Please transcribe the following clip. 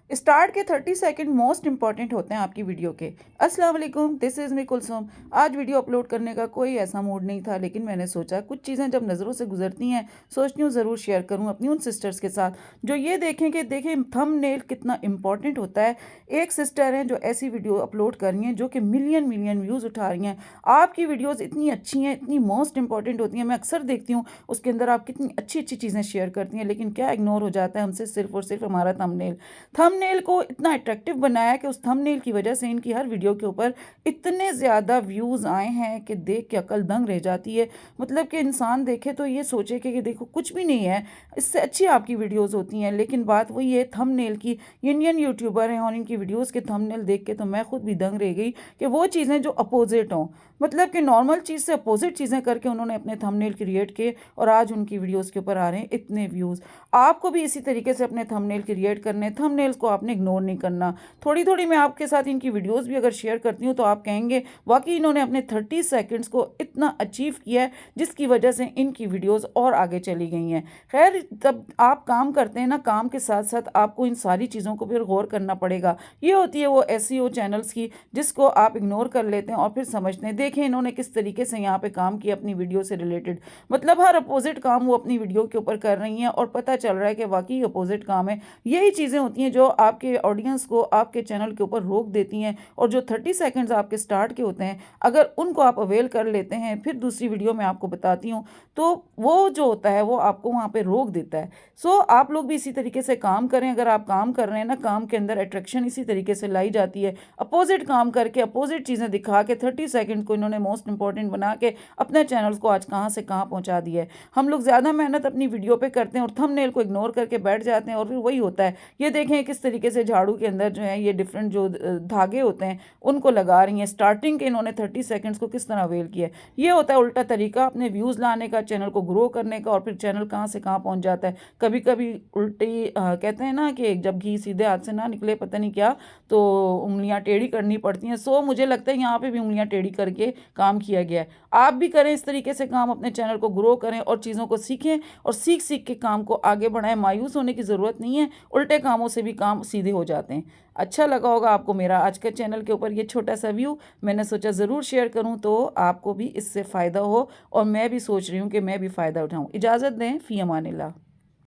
Start के 30 second most important होते हैं आपकी वीडियो के। अस्सलाम वालेकुम, दिस इज़ मी कुलसुम। आज वीडियो अपलोड करने का कोई ऐसा मूड नहीं था, लेकिन मैंने सोचा कुछ चीज़ें जब नज़रों से गुजरती हैं सोचती हूँ ज़रूर शेयर करूँ अपनी उन सिस्टर्स के साथ जो ये देखें कि देखें थंबनेल कितना इंपॉर्टेंट होता है। एक सिस्टर हैं जो ऐसी वीडियो अपलोड कर रही हैं जो कि मिलियन मिलियन व्यूज़ उठा रही हैं। आपकी वीडियोज़ इतनी अच्छी हैं, इतनी मोस्ट इंपॉर्टेंट होती हैं। मैं अक्सर देखती हूँ उसके अंदर आप कितनी अच्छी अच्छी चीज़ें शेयर करती हैं, लेकिन क्या इग्नोर हो जाता है हमसे सिर्फ और सिर्फ हमारा थंबनेल। थंबनेल को इतना अट्रैक्टिव बनाया कि उस थंबनेल की वजह से इनकी हर वीडियो के ऊपर इतने ज़्यादा व्यूज़ आए हैं कि देख के अकल दंग रह जाती है। मतलब कि इंसान देखे तो ये सोचे कि देखो कुछ भी नहीं है, इससे अच्छी आपकी वीडियोज़ होती हैं, लेकिन बात वही है थंबनेल की। इंडियन यूट्यूबर हैं और इनकी वीडियोज़ के थंबनेल देख के तो मैं खुद भी दंग रह गई कि वो चीज़ें जो अपोजिट हों, मतलब कि नॉर्मल चीज़ से अपोजिट चीज़ें करके उन्होंने अपने थंबनेल क्रिएट किए और आज उनकी वीडियोज़ के ऊपर आ रहे हैं इतने व्यूज़। आपको भी इसी तरीके से अपने थंबनेल क्रिएट करने, थंबनेल्स को आपने इग्नोर नहीं करना। थोड़ी थोड़ी मैं आपके साथ इनकी वीडियोस भी अगर शेयर करती हूँ तो आप कहेंगे वाकई इन्होंने अपने 30 सेकंड्स को इतना अचीव किया है, जिसकी वजह से इनकी वीडियोस और आगे चली गई हैं। खैर, तब आप काम करते हैं ना, काम के साथ साथ आपको इन सारी चीज़ों को फिर गौर करना पड़ेगा। ये होती है वो एसईओ चैनल्स की, जिसको आप इग्नोर कर लेते हैं और फिर समझते हैं देखें इन्होंने किस तरीके से यहाँ पे काम किया अपनी वीडियो से रिलेटेड। मतलब हर अपोजिट काम वो अपनी वीडियो के ऊपर कर रही हैं और पता चल रहा है कि वाकई अपोजिट काम है। यही चीज़ें होती हैं जो आपके ऑडियंस को आपके चैनल के ऊपर रोक देती हैं। और जो 30 सेकंड्स आपके स्टार्ट के होते हैं, अगर उनको आप अवेल कर लेते हैं, फिर दूसरी वीडियो में आपको बताती हूँ, तो वो जो होता है वो आपको वहाँ पे रोक देता है। सो आप लोग भी इसी तरीके से काम करें। अगर आप काम कर रहे हैं ना, काम के अंदर अट्रैक्शन इसी तरीके से लाई जाती है। अपोजिट काम करके अपोजिट चीज़ें दिखा के 30 सेकंड को इन्होंने मोस्ट इंपॉर्टेंट बना के अपने चैनल्स को आज कहाँ से कहाँ पहुँचा दिया है। हम लोग ज़्यादा मेहनत अपनी वीडियो पे करते हैं और थंबनेल को इग्नोर करके बैठ जाते हैं और फिर वही होता है। ये देखें किस तरीके से झाड़ू के अंदर जो है ये डिफरेंट जो धागे होते हैं उनको लगा रही हैं। स्टार्टिंग के इन्होंने 30 सेकंड्स को किस तरह अवेल किया है। ये होता है उल्टा तरीका अपने व्यूज़ लाने का, चैनल को ग्रो करने का, और फिर चैनल कहाँ से कहाँ पहुँच जाता है। कभी कभी उल्टी कहते हैं ना कि जब घी सीधे हाथ से ना निकले पता नहीं क्या, तो उंगलियां टेढ़ी करनी पड़ती हैं। सो मुझे लगता है यहाँ पे भी उंगलियां टेढ़ी करके काम किया गया है। आप भी करें इस तरीके से काम, अपने चैनल को ग्रो करें और चीज़ों को सीखें और सीख सीख के काम को आगे बढ़ाएं। मायूस होने की ज़रूरत नहीं है, उल्टे कामों से भी काम सीधे हो जाते हैं। अच्छा लगा होगा आपको मेरा आज के चैनल के ऊपर ये छोटा सा व्यू, मैंने सोचा ज़रूर शेयर करूं तो आपको भी इससे फ़ायदा हो, और मैं भी सोच रही हूँ कि मैं भी फ़ायदा उठाऊं। इजाज़त दें, फ़ी अमानिल्लाह।